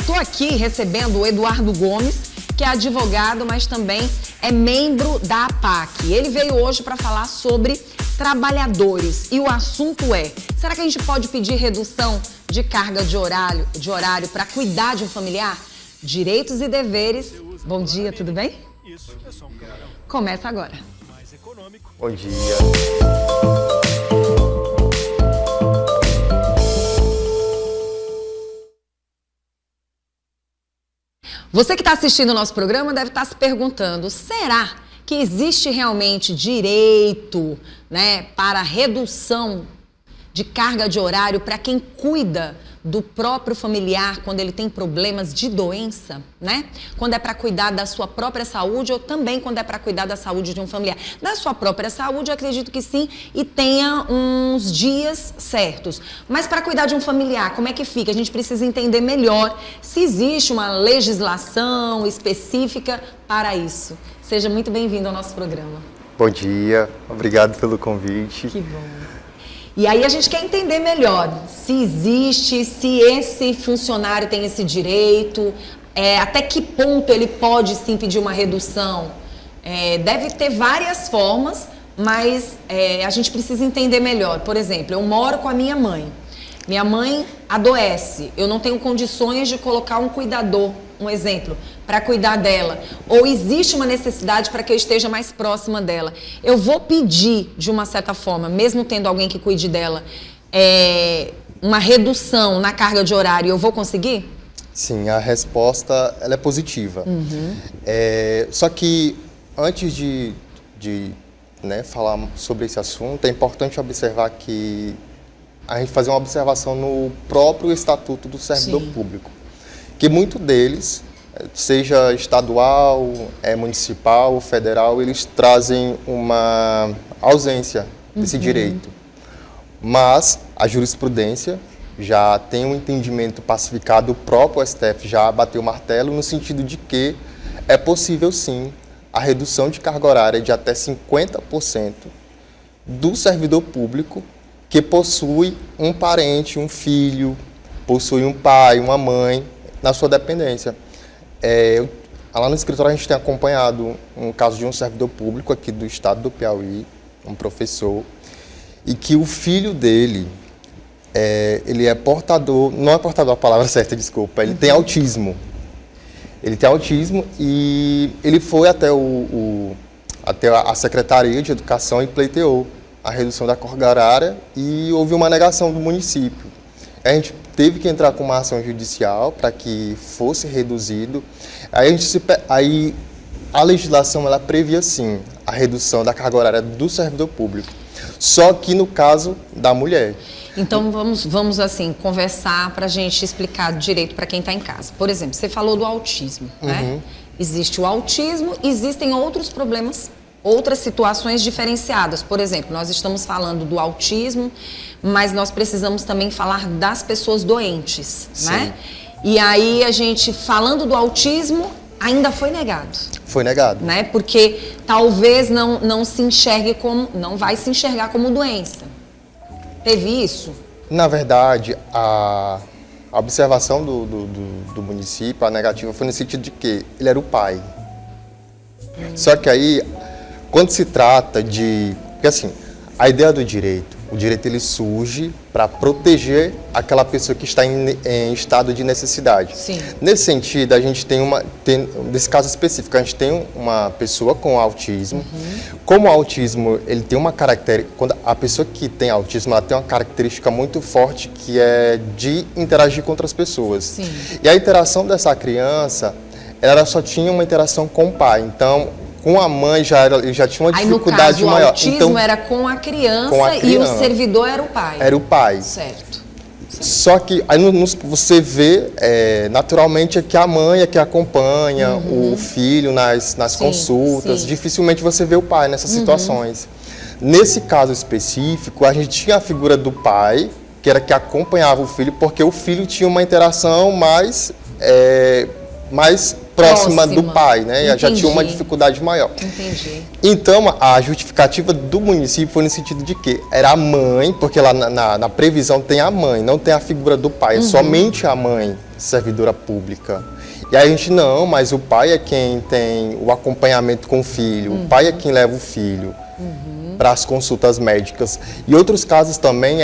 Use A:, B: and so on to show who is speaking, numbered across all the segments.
A: Estou aqui recebendo o Eduardo Gomes, que é advogado, mas também é membro da APAC. Ele veio hoje para falar sobre trabalhadores e o assunto é: será que a gente pode pedir redução de carga de horário para cuidar de um familiar? Direitos e deveres. Bom dia, tudo bem?
B: Isso, é só um camarão.
A: Começa agora.
B: Mais econômico.
C: Bom dia.
A: Você que está assistindo o nosso programa deve estar se perguntando: será que existe realmente direito, para redução de carga de horário para quem cuida do próprio familiar quando ele tem problemas de doença, Quando é para cuidar da sua própria saúde ou também quando é para cuidar da saúde de um familiar. Da sua própria saúde, eu acredito que sim, e tenha uns dias certos. Mas para cuidar de um familiar, como é que fica? A gente precisa entender melhor se existe uma legislação específica para isso. Seja muito bem-vindo ao nosso programa.
C: Bom dia, obrigado pelo convite.
A: Que bom. E aí a gente quer entender melhor se existe, se esse funcionário tem esse direito, até que ponto ele pode sim pedir uma redução. Deve ter várias formas, mas a gente precisa entender melhor. Por exemplo, eu moro com a minha mãe. Minha mãe adoece, eu não tenho condições de colocar um cuidador, um exemplo, para cuidar dela. Ou existe uma necessidade para que eu esteja mais próxima dela. Eu vou pedir, de uma certa forma, mesmo tendo alguém que cuide dela, uma redução na carga de horário, eu vou conseguir?
C: Sim, a resposta ela é positiva.
A: Uhum.
C: Só que antes de falar sobre esse assunto, é importante observar que a gente fazer uma observação no próprio Estatuto do Servidor Público, que muito deles, seja estadual, municipal, federal, eles trazem uma ausência desse direito. Mas a jurisprudência já tem um entendimento pacificado, o próprio STF já bateu o martelo no sentido de que é possível sim a redução de carga horária de até 50% do servidor público que possui um parente, um filho, possui um pai, uma mãe na sua dependência. Lá no escritório a gente tem acompanhado um caso de um servidor público aqui do estado do Piauí, um professor, e que o filho dele, ele é portador, não é portador a palavra certa, desculpa, ele tem autismo. Ele tem autismo e ele foi até a Secretaria de Educação e pleiteou a redução da carga horária e houve uma negação do município. A gente teve que entrar com uma ação judicial para que fosse reduzido. Aí a legislação ela previa sim a redução da carga horária do servidor público, só que no caso da mulher.
A: Então vamos assim conversar para a gente explicar direito para quem está em casa. Por exemplo, você falou do autismo, Existe o autismo, existem outros problemas, outras situações diferenciadas. Por exemplo, nós estamos falando do autismo, mas nós precisamos também falar das pessoas doentes, E aí a gente, falando do autismo, ainda foi negado.
C: Foi negado.
A: Porque talvez não se enxergue como, não vai se enxergar como doença. Teve isso?
C: Na verdade, a observação do município, a negativa, foi no sentido de que ele era o pai. Só que aí, quando se trata de... Porque assim, a ideia do direito, o direito ele surge para proteger aquela pessoa que está em estado de necessidade.
A: Sim.
C: Nesse sentido, a gente nesse caso específico, a gente tem uma pessoa com autismo. Como o autismo, ele tem uma característica... Quando a pessoa que tem autismo, ela tem uma característica muito forte que é de interagir com outras pessoas.
A: Sim.
C: E a interação dessa criança, ela só tinha uma interação com o pai. Então, com a mãe ele já tinha uma dificuldade
A: aí, no caso,
C: maior.
A: O autismo
C: então,
A: era com a criança e o servidor era o pai.
C: Era o pai.
A: Certo.
C: Só que aí você vê naturalmente que a mãe é que acompanha o filho nas consultas.
A: Sim.
C: Dificilmente você vê o pai nessas situações. Nesse caso específico, a gente tinha a figura do pai, que era que acompanhava o filho, porque o filho tinha uma interação mais próxima do pai, né? Já
A: Entendi.
C: tinha uma dificuldade maior.
A: Entendi.
C: Então, a justificativa do município foi no sentido de que era a mãe, porque lá na previsão tem a mãe, não tem a figura do pai, é somente a mãe servidora pública. E aí a gente, não, mas o pai é quem tem o acompanhamento com o filho, o pai é quem leva o filho para as consultas médicas. E outros casos também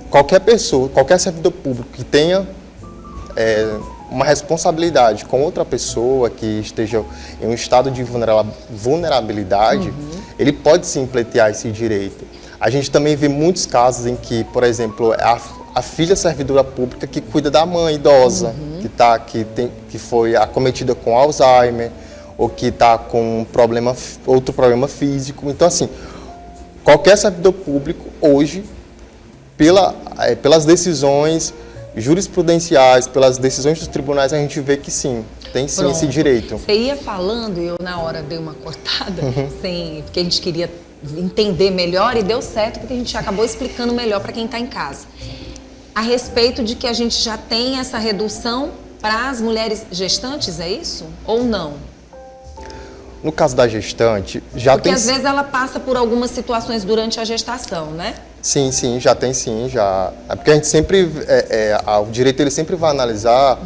C: qualquer pessoa, qualquer servidor público que tenha uma responsabilidade com outra pessoa que esteja em um estado de vulnerabilidade, ele pode sim pleitear esse direito. A gente também vê muitos casos em que, por exemplo, a filha servidora pública que cuida da mãe idosa, que foi acometida com Alzheimer, ou que está com outro problema físico. Então, assim, qualquer servidor público hoje, pelas decisões jurisprudenciais, pelas decisões dos tribunais, a gente vê que sim, tem sim esse direito.
A: Você ia falando e eu na hora dei uma cortada, porque a gente queria entender melhor e deu certo porque a gente acabou explicando melhor para quem está em casa. A respeito de que a gente já tem essa redução para as mulheres gestantes, é isso? Ou não?
C: No caso da gestante, já
A: porque
C: tem...
A: às vezes ela passa por algumas situações durante a gestação, né?
C: Sim, já tem sim, já. É porque a gente sempre, o direito ele sempre vai analisar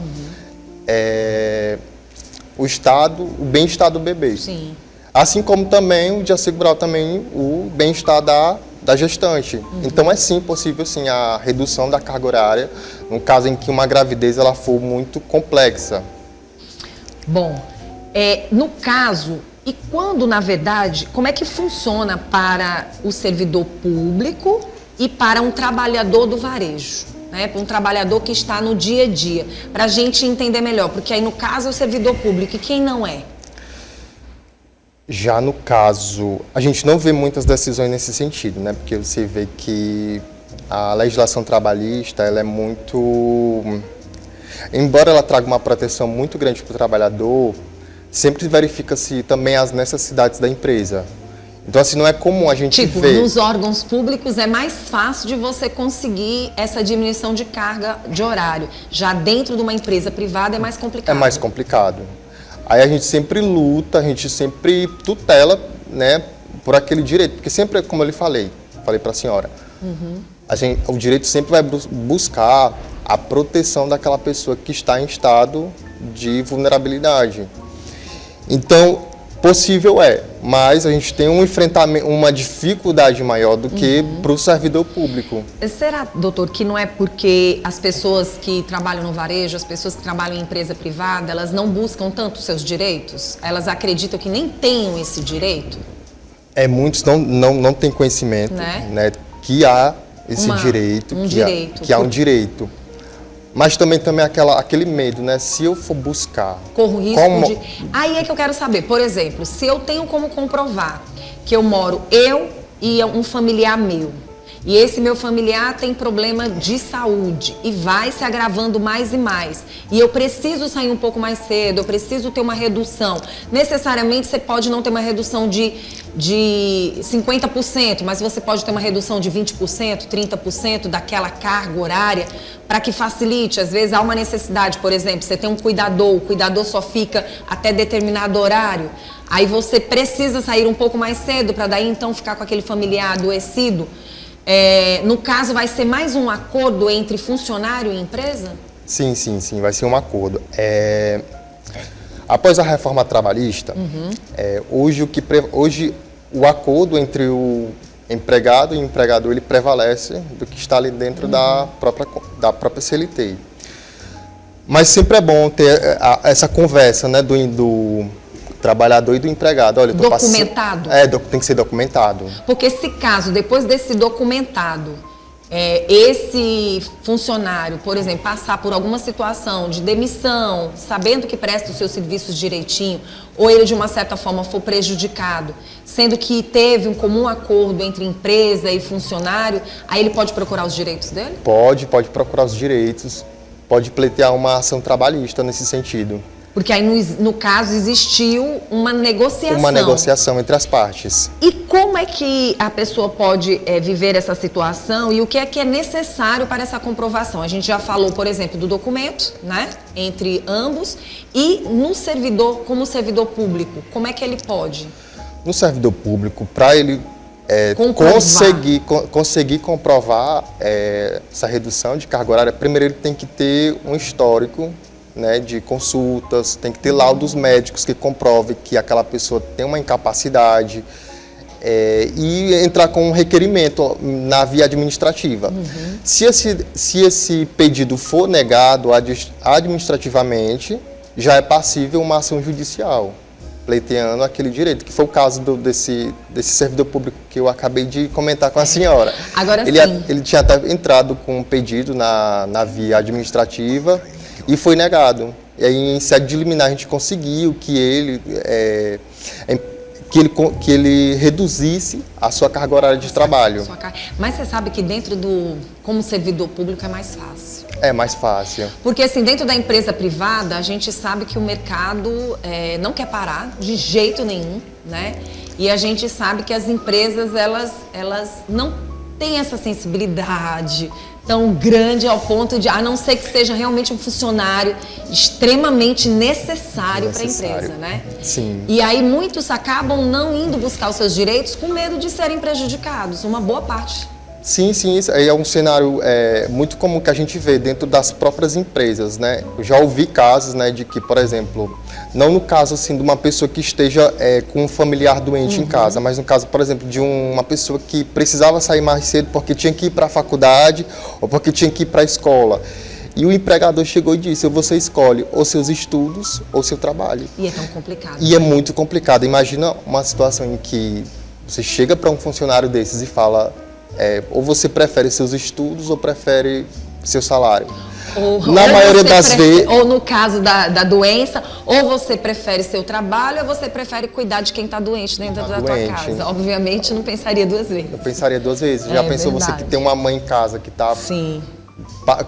C: o bem-estar do bebê.
A: Sim.
C: Assim como também o de assegurar também o bem-estar da gestante. Então é sim possível sim a redução da carga horária no caso em que uma gravidez ela for muito complexa.
A: Bom, no caso, e quando na verdade, como é que funciona para o servidor público e para um trabalhador do varejo? Né? Para um trabalhador que está no dia a dia, para a gente entender melhor, porque aí no caso é o servidor público e quem não é?
C: Já no caso, a gente não vê muitas decisões nesse sentido, né? Porque você vê que a legislação trabalhista, ela é muito... Embora ela traga uma proteção muito grande para o trabalhador, sempre verifica-se também as necessidades da empresa. Então, assim, não é comum a gente ver...
A: nos órgãos públicos é mais fácil de você conseguir essa diminuição de carga de horário. Já dentro de uma empresa privada é mais complicado.
C: É mais complicado. Aí a gente sempre luta, a gente sempre tutela, né, por aquele direito. Porque sempre, como eu falei para a senhora, o direito sempre vai buscar a proteção daquela pessoa que está em estado de vulnerabilidade. Então, possível mas a gente tem um enfrentamento, uma dificuldade maior do que para o servidor público.
A: Será, doutor, que não é porque as pessoas que trabalham no varejo, as pessoas que trabalham em empresa privada, elas não buscam tanto os seus direitos? Elas acreditam que nem tenham esse direito?
C: Muitos não têm conhecimento, né, que há esse direito, que há um direito. Mas também aquele medo, né? Se eu for buscar...
A: Corro risco de... Aí é que eu quero saber, por exemplo, se eu tenho como comprovar que eu moro eu e um familiar meu, e esse meu familiar tem problema de saúde e vai se agravando mais e mais, e eu preciso sair um pouco mais cedo, eu preciso ter uma redução. Necessariamente você pode não ter uma redução de 50%, mas você pode ter uma redução de 20%, 30% daquela carga horária para que facilite. Às vezes há uma necessidade, por exemplo, você tem um cuidador, o cuidador só fica até determinado horário, aí você precisa sair um pouco mais cedo para daí então ficar com aquele familiar adoecido. No caso, vai ser mais um acordo entre funcionário e empresa?
C: Sim, vai ser um acordo. Após a reforma trabalhista, hoje o acordo entre o empregado e o empregador ele prevalece do que está ali dentro da própria CLT. Mas sempre é bom ter essa conversa, né, do trabalhador e do empregado. Olha,
A: documentado?
C: Tem que ser documentado.
A: Porque se caso, depois desse documentado, esse funcionário, por exemplo, passar por alguma situação de demissão, sabendo que presta os seus serviços direitinho, ou ele de uma certa forma for prejudicado, sendo que teve um comum acordo entre empresa e funcionário, aí ele pode procurar os direitos dele?
C: Pode procurar os direitos, pode pleitear uma ação trabalhista nesse sentido.
A: Porque aí, no caso, existiu uma negociação.
C: Uma negociação entre as partes.
A: E como é que a pessoa pode viver essa situação e o que é necessário para essa comprovação? A gente já falou, por exemplo, do documento, né, entre ambos, e no servidor, como servidor público, como é que ele pode?
C: No servidor público, para ele conseguir comprovar essa redução de carga horária, primeiro ele tem que ter um histórico, né, de consultas, tem que ter laudos médicos que comprovem que aquela pessoa tem uma incapacidade e entrar com um requerimento na via administrativa. Se esse pedido for negado administrativamente, já é passível uma ação judicial, pleiteando aquele direito, que foi o caso desse servidor público que eu acabei de comentar com a senhora.
A: Agora
C: ele tinha até entrado com um pedido na via administrativa e foi negado. E aí, em sede de liminar, a gente conseguiu que ele reduzisse a sua carga horária de trabalho.
A: Mas você sabe que como servidor público é mais fácil.
C: É mais fácil.
A: Porque assim, dentro da empresa privada, a gente sabe que o mercado não quer parar de jeito nenhum, né? E a gente sabe que as empresas, elas não têm essa sensibilidade tão grande ao ponto de, a não ser que seja realmente um funcionário extremamente necessário para a empresa, né?
C: Sim.
A: E aí muitos acabam não indo buscar os seus direitos com medo de serem prejudicados, uma boa parte.
C: Sim, isso aí é um cenário muito comum que a gente vê dentro das próprias empresas, né? Eu já ouvi casos, né, de que, por exemplo, não no caso assim de uma pessoa que esteja com um familiar doente em casa, mas no caso, por exemplo, de uma pessoa que precisava sair mais cedo porque tinha que ir para a faculdade ou porque tinha que ir para a escola. E o empregador chegou e disse: você escolhe ou seus estudos ou seu trabalho.
A: E é tão complicado.
C: E é muito complicado. Imagina uma situação em que você chega para um funcionário desses e fala: ou você prefere seus estudos ou prefere seu salário. Na maioria das vezes...
A: Ou no caso da doença, ou você prefere seu trabalho ou você prefere cuidar de quem está doente dentro da tua casa. Obviamente não pensaria duas vezes.
C: Eu pensaria duas vezes. Já pensou
A: verdade.
C: Você que tem uma mãe em casa que está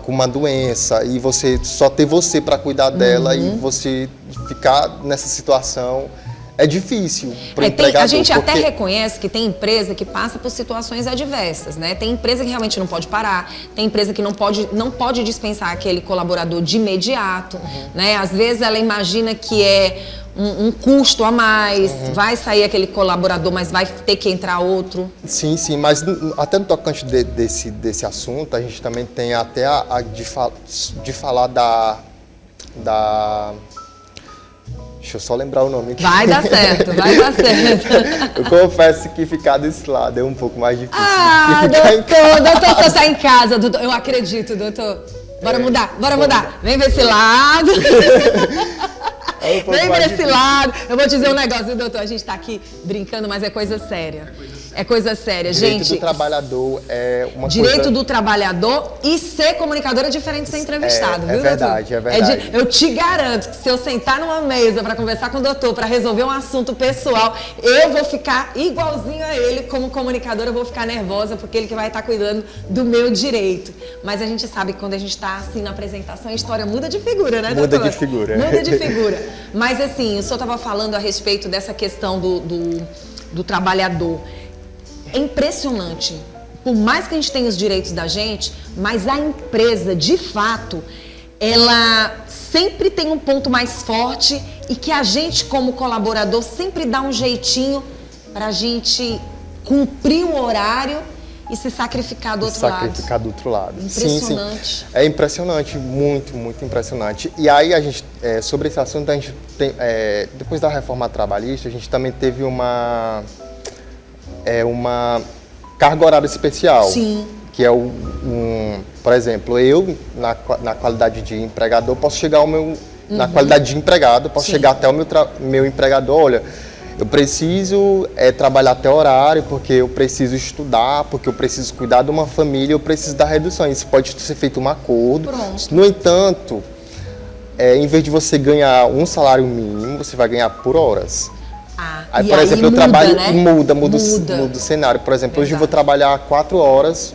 C: com uma doença e você só ter você para cuidar dela e você ficar nessa situação... É difícil para o empregador.
A: A gente até reconhece que tem empresa que passa por situações adversas, né? Tem empresa que realmente não pode parar, tem empresa que não pode dispensar aquele colaborador de imediato, né? Às vezes ela imagina que é um custo a mais, vai sair aquele colaborador, mas vai ter que entrar outro. Sim,
C: mas até no tocante desse assunto, a gente também tem até de falar da... Deixa eu só lembrar o nome aqui.
A: Vai dar certo.
C: Eu confesso que ficar desse lado é um pouco mais difícil.
A: Doutor, você está em casa, doutor. Eu acredito, doutor. Bora mudar. Vem pra esse lado. Vem pra esse lado. Eu vou dizer um negócio, doutor. A gente tá aqui brincando, mas é coisa séria. É coisa séria, gente.
C: Direito do trabalhador é uma
A: Direito do trabalhador e ser comunicador é diferente de ser entrevistado, viu,
C: verdade,
A: doutor?
C: É verdade.
A: Eu te garanto que se eu sentar numa mesa para conversar com o doutor, para resolver um assunto pessoal, eu vou ficar igualzinho a ele. Como comunicadora, eu vou ficar nervosa, porque ele que vai estar cuidando do meu direito. Mas a gente sabe que quando a gente está assim na apresentação, a história muda de figura, né, doutor?
C: Muda de figura.
A: Muda de figura. Mas assim, o senhor estava falando a respeito dessa questão do trabalhador. É impressionante. Por mais que a gente tenha os direitos da gente, mas a empresa, de fato, ela sempre tem um ponto mais forte e que a gente, como colaborador, sempre dá um jeitinho para a gente cumprir o horário e se sacrificar do outro lado. Impressionante.
C: Sim. É impressionante, muito impressionante. E aí, a gente, sobre esse assunto, a gente tem, depois da reforma trabalhista, a gente também teve uma carga horária especial.
A: Sim.
C: Que é por exemplo, eu, na qualidade de empregador, posso chegar ao meu... Na qualidade de empregado, posso chegar até o meu empregador: olha, eu preciso trabalhar até horário, porque eu preciso estudar, porque eu preciso cuidar de uma família, eu preciso dar redução. Isso pode ser feito um acordo.
A: Pronto.
C: No entanto, em vez de você ganhar um salário mínimo, você vai ganhar por horas. Aí, por exemplo, eu trabalho, né? Muda o cenário. Por exemplo, hoje eu vou trabalhar 4 horas,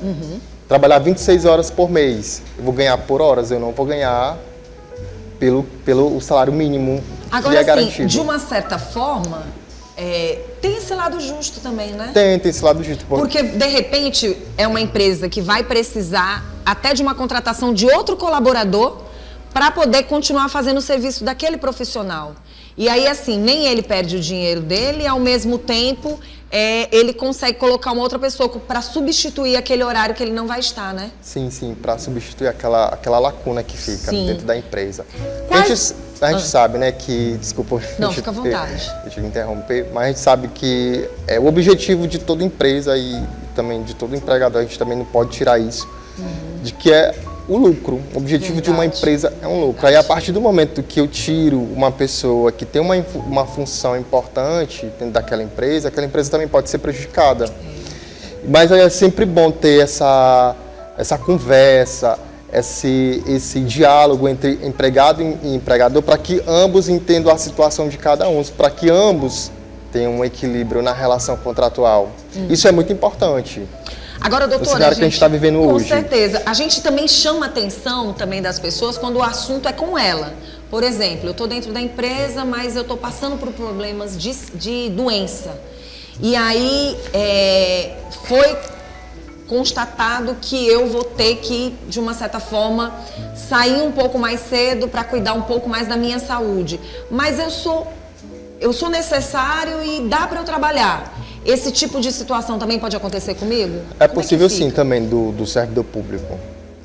C: trabalhar 26 horas por mês. Eu vou ganhar por horas, eu não vou ganhar pelo o salário mínimo que
A: Agora,
C: é
A: assim,
C: garantido.
A: de uma certa forma, tem esse lado justo também, né?
C: Tem esse lado justo.
A: Porque, de repente, é uma empresa que vai precisar até de uma contratação de outro colaborador para poder continuar fazendo o serviço daquele profissional. E aí, assim, nem ele perde o dinheiro dele e, ao mesmo tempo, ele consegue colocar uma outra pessoa para substituir aquele horário que ele não vai estar, né?
C: Sim, para substituir aquela lacuna que fica
A: Sim.
C: dentro da empresa.
A: Quais-
C: A gente sabe, né, que... Desculpa.
A: Não, fica à vontade.
C: Deixa eu interromper. Mas a gente sabe que o objetivo de toda empresa e também de todo empregador, a gente também não pode tirar isso, de que é o lucro. O objetivo de uma
A: Verdade.
C: empresa é um lucro. Aí, a partir do momento que eu tiro uma pessoa que tem uma função importante dentro daquela empresa, aquela empresa também pode ser prejudicada. Mas é sempre bom ter essa conversa, esse diálogo entre empregado e empregador, para que ambos entendam a situação de cada um, para que ambos tenham um equilíbrio na relação contratual. Isso é muito importante.
A: Agora, doutora,
C: cenário que a gente está vivendo
A: com
C: hoje.
A: certeza. A gente também chama a atenção também das pessoas quando o assunto é com ela. Por exemplo, eu estou dentro da empresa, mas eu estou passando por problemas de doença. E aí foi constatado que eu vou ter que, de uma certa forma, sair um pouco mais cedo para cuidar um pouco mais da minha saúde. Mas eu sou necessário e dá para eu trabalhar. Esse tipo de situação também pode acontecer comigo?
C: É
A: Como
C: possível
A: que
C: sim
A: fica?
C: também do servidor público.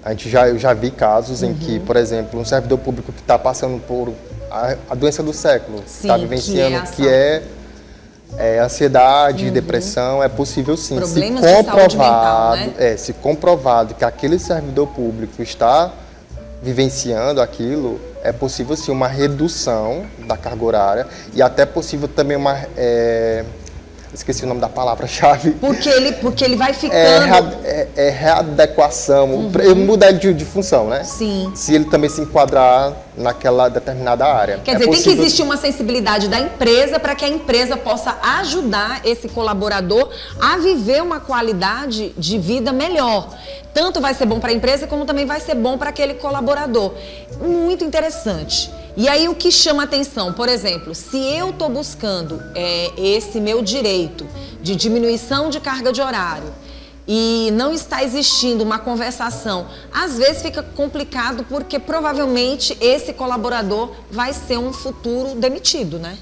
C: Eu já vi casos em que, por exemplo, um servidor público que está passando por a doença do século,
A: Sim,
C: está vivenciando,
A: que é
C: ansiedade, depressão, é possível sim.
A: Problemas de saúde mental, né?
C: Se comprovado que aquele servidor público está vivenciando aquilo, é possível sim uma redução da carga horária e até possível também esqueci o nome da palavra-chave.
A: Porque ele vai ficando...
C: Readequação, mudar de função, né?
A: Sim.
C: Se ele também se enquadrar naquela determinada área.
A: Quer dizer, tem que existir uma sensibilidade da empresa para que a empresa possa ajudar esse colaborador a viver uma qualidade de vida melhor. Tanto vai ser bom para a empresa, como também vai ser bom para aquele colaborador. Muito interessante. E aí o que chama atenção, por exemplo, se eu estou buscando esse meu direito de diminuição de carga de horário e não está existindo uma conversação, às vezes fica complicado porque provavelmente esse colaborador vai ser um futuro demitido, né?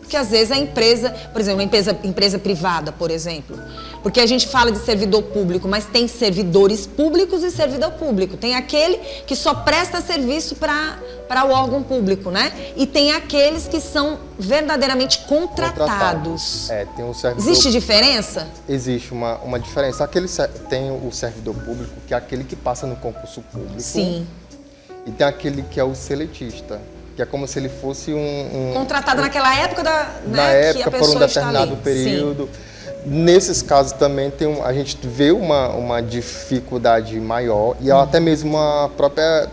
A: Porque às vezes a empresa, por exemplo, uma empresa privada, por exemplo, porque a gente fala de servidor público, mas tem servidores públicos e servidor público. Tem aquele que só presta serviço para o órgão público, né? E tem aqueles que são verdadeiramente contratados.
C: Tem um servidor...
A: Existe diferença?
C: Existe uma diferença. Tem o servidor público, que é aquele que passa no concurso público.
A: Sim.
C: E tem aquele que é o seletista, que é como se ele fosse
A: contratado naquela época
C: na época,
A: que a
C: por
A: pessoa
C: um determinado
A: está ali.
C: período.
A: Sim.
C: Nesses casos também a gente vê uma dificuldade maior e até mesmo uma própria,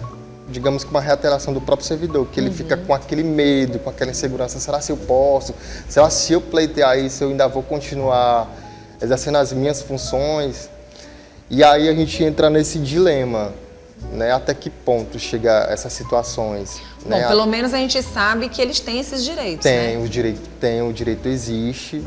C: digamos que uma reiteração do próprio servidor, que ele fica com aquele medo, com aquela insegurança. Será se eu posso? Será se eu pleitear isso eu ainda vou continuar exercendo as minhas funções? E aí a gente entra nesse dilema, né? Até que ponto chega essas situações?
A: Bom,
C: Né?
A: pelo menos a gente sabe que eles têm esses direitos, né?
C: O direito existe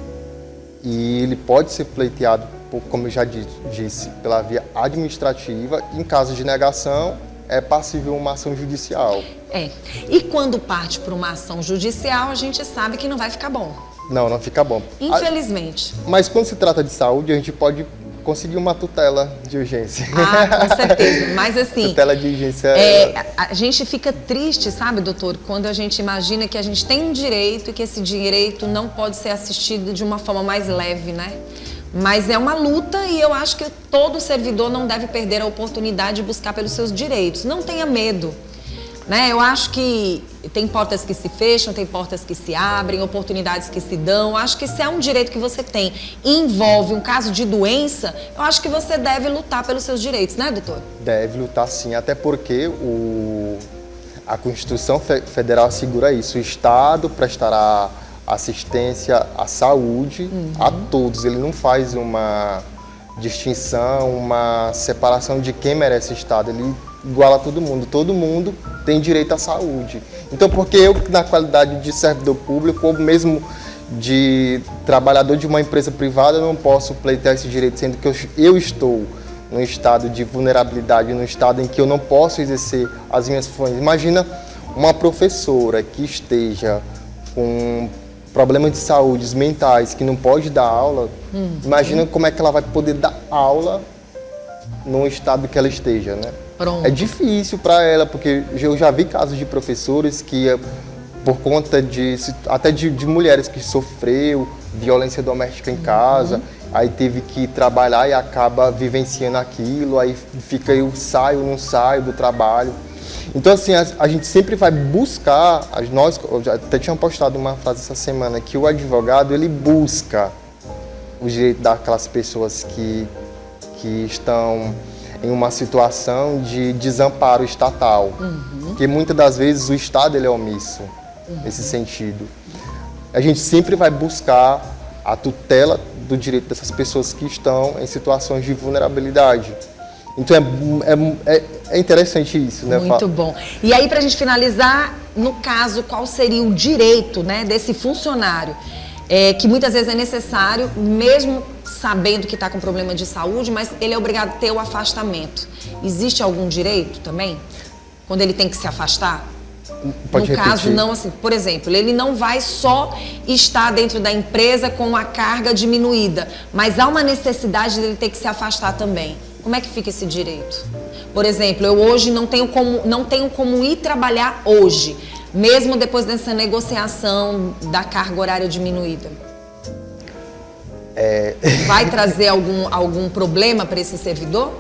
C: e ele pode ser pleiteado, como eu já disse, pela via administrativa. Em caso de negação, é passível uma ação judicial.
A: E quando parte para uma ação judicial, a gente sabe que não vai ficar bom.
C: Não fica bom.
A: Infelizmente.
C: Mas quando se trata de saúde, a gente pode conseguir uma tutela de urgência.
A: Com certeza. Mas assim...
C: Tutela de urgência...
A: a gente fica triste, sabe, doutor, quando a gente imagina que a gente tem um direito e que esse direito não pode ser assistido de uma forma mais leve, né? Mas é uma luta e eu acho que todo servidor não deve perder a oportunidade de buscar pelos seus direitos. Não tenha medo, né? Eu acho que tem portas que se fecham, tem portas que se abrem, oportunidades que se dão. Eu acho que se é um direito que você tem e envolve um caso de doença, eu acho que você deve lutar pelos seus direitos, né, doutor?
C: Deve lutar sim, até porque a Constituição Federal assegura isso. O Estado prestará assistência à saúde a todos. Ele não faz uma distinção, uma separação de quem merece o Estado. Ele igual a todo mundo tem direito à saúde. Então, por que eu, na qualidade de servidor público, ou mesmo de trabalhador de uma empresa privada, eu não posso pleitear esse direito, sendo que eu estou num estado de vulnerabilidade, num estado em que eu não posso exercer as minhas funções? Imagina uma professora que esteja com problemas de saúde mentais, que não pode dar aula, imagina como é que ela vai poder dar aula no estado que ela esteja, né?
A: Pronto.
C: É difícil para ela, porque eu já vi casos de professores que, por conta até de mulheres que sofreu violência doméstica em casa, aí teve que trabalhar e acaba vivenciando aquilo, aí fica eu saio, não saio do trabalho. Então, assim, a gente sempre vai buscar, eu já até tinha postado uma frase essa semana, que o advogado, ele busca o direito daquelas pessoas que estão em uma situação de desamparo estatal, porque muitas das vezes o Estado ele é omisso nesse sentido. A gente sempre vai buscar a tutela do direito dessas pessoas que estão em situações de vulnerabilidade. Então é interessante isso, né?
A: Muito bom. E aí, para a gente finalizar, no caso, qual seria o direito, né, desse funcionário, que muitas vezes é necessário, mesmo sabendo que está com problema de saúde, mas ele é obrigado a ter o afastamento. Existe algum direito também? Quando ele tem que se afastar?
C: Pode
A: no
C: repetir.
A: caso, não assim, por exemplo, ele não vai só estar dentro da empresa com a carga diminuída, mas há uma necessidade dele ter que se afastar também. Como é que fica esse direito? Por exemplo, eu hoje não tenho como ir trabalhar hoje, mesmo depois dessa negociação da carga horária diminuída. Vai trazer algum problema para esse servidor?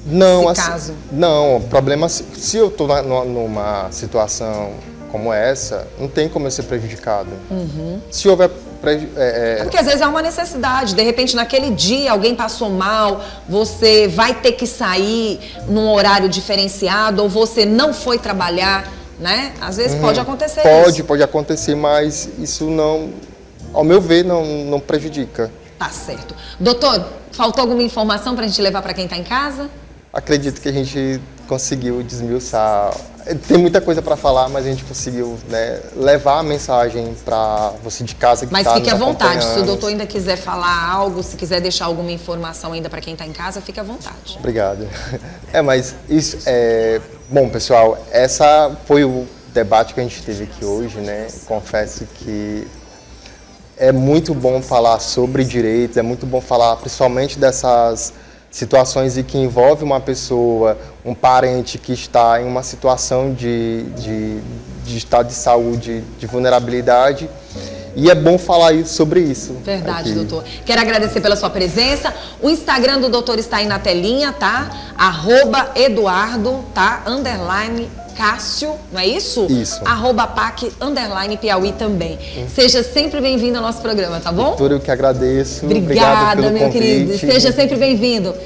C: Não,
A: Esse caso?
C: Não, problema, se eu estou numa situação como essa, não tem como eu ser prejudicado. Se houver
A: Porque às vezes é uma necessidade, de repente naquele dia alguém passou mal, você vai ter que sair num horário diferenciado ou você não foi trabalhar, né? Às vezes pode acontecer isso.
C: Pode acontecer, mas isso não, ao meu ver, não prejudica.
A: Tá certo. Doutor, faltou alguma informação pra gente levar para quem tá em casa?
C: Acredito que a gente conseguiu desmiuçar. Tem muita coisa para falar, mas a gente conseguiu, né, levar a mensagem para você de casa que
A: Mas
C: tá
A: fique à
C: nos
A: vontade, se o
C: acompanhando.
A: doutor ainda quiser falar algo, se quiser deixar alguma informação ainda para quem está em casa, fique à vontade.
C: Obrigado. Mas isso bom, pessoal, essa foi o debate que a gente teve aqui hoje, né? Confesso que é muito bom falar sobre direitos, é muito bom falar principalmente dessas situações em que envolve uma pessoa, um parente que está em uma situação de estado de saúde, de vulnerabilidade. E é bom falar sobre isso.
A: Verdade,
C: aqui.
A: doutor. Quero agradecer pela sua presença. O Instagram do doutor está aí na telinha, tá? @Eduardo, tá? _ Cássio, não é isso?
C: Isso.
A: @PAC _ Piauí também. Seja sempre bem-vindo ao nosso programa, tá bom?
C: Doutor, eu que agradeço.
A: Obrigada,
C: Obrigado pelo
A: meu
C: convite.
A: querido. Seja sempre bem-vindo.